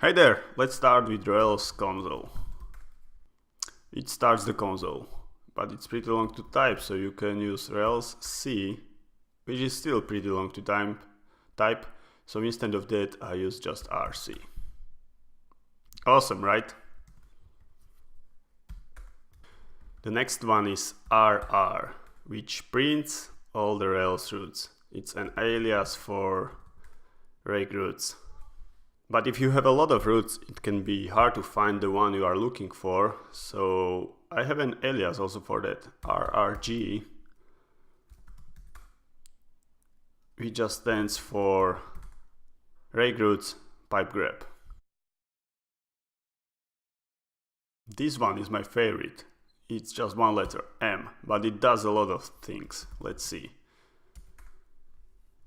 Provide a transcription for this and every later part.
Hey there, let's start with Rails console. It starts the console, but it's pretty long to type, so you can use Rails C, which is still pretty long to type, so instead of that I use just RC. Awesome, right? The next one is RR, which prints all the Rails roots. It's an alias for rake roots. But if you have a lot of roots, it can be hard to find the one you are looking for, so I have an alias also for that, RRG, which just stands for rake roots pipe grep. This one is my favorite. It's just one letter, M, but it does a lot of things. Let's see.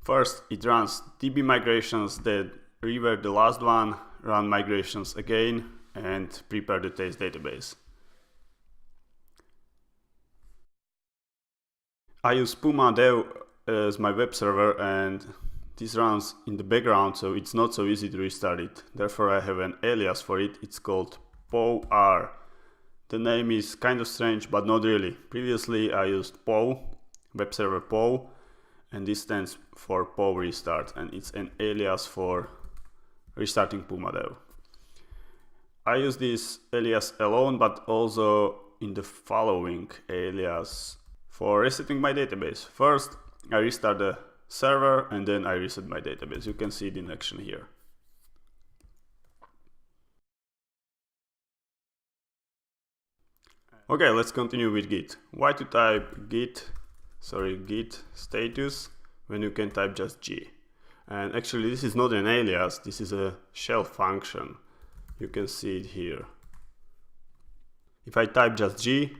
First, it runs DB migrations that revert the last one, run migrations again, and prepare the test database. I use Puma Dev as my web server, and this runs in the background, so it's not so easy to restart it. Therefore, I have an alias for it. It's called POW. The name is kind of strange, but not really. Previously, I used POW, web server POW, and this stands for POW restart, and it's an alias for restarting Puma Dev. I use this alias alone, but also in the following alias for resetting my database. First, I restart the server, and then I reset my database. You can see it in action here. Okay, let's continue with Git. Why to type git status when you can type just G? And actually this is not an alias, this is a shell function. You can see it here. If I type just G,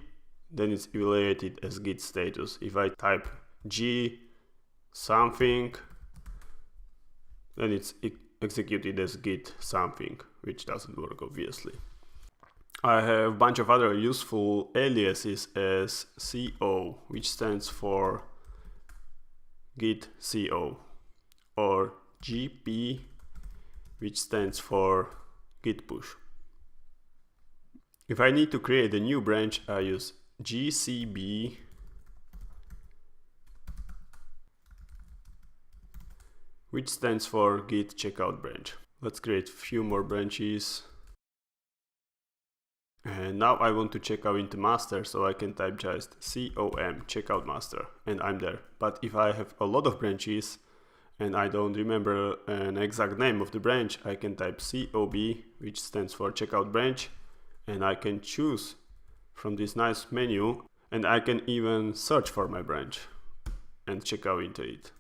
then it's evaluated as git status. If I type G something, then it's executed as git something, which doesn't work obviously. I have a bunch of other useful aliases as CO, which stands for git CO, or GP, which stands for git push. If I need to create a new branch, I use GCB, which stands for git checkout branch. Let's create a few more branches. And now I want to check out into master, so I can type just COM, checkout master, and I'm there. But if I have a lot of branches and I don't remember an exact name of the branch, I can type COB, which stands for checkout branch, and I can choose from this nice menu, and I can even search for my branch and check out into it.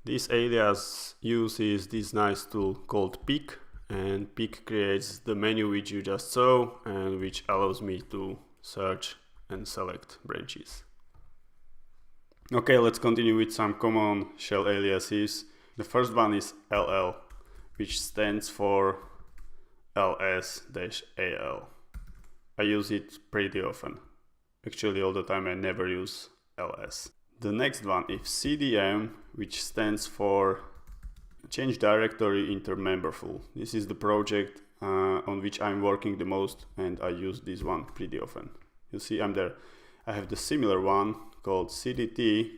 This alias uses this nice tool called pick, and pick creates the menu which you just saw and which allows me to search and select branches. Okay, let's continue with some common shell aliases. The first one is LL, which stands for ls-al. I use it pretty often. Actually, all the time I never use ls. The next one is CDM, which stands for change directory into memberful. This is the project on which I'm working the most, and I use this one pretty often. You see I'm there. I have the similar one called CDT,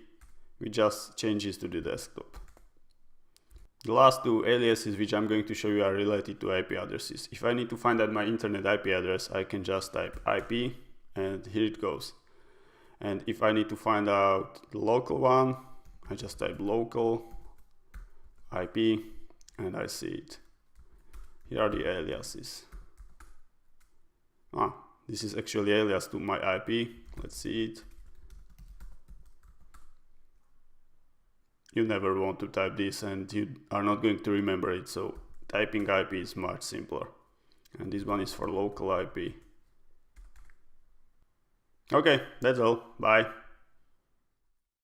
which just changes to the desktop. The last two aliases which I'm going to show you are related to IP addresses. If I need to find out my internet IP address, I can just type IP, and here it goes. And if I need to find out the local one, I just type local IP, and I see it. Here are the aliases. This is actually alias to my IP. Let's see it. You never want to type this, and you are not going to remember it, so typing IP is much simpler. And this one is for local IP. Okay, that's all. Bye.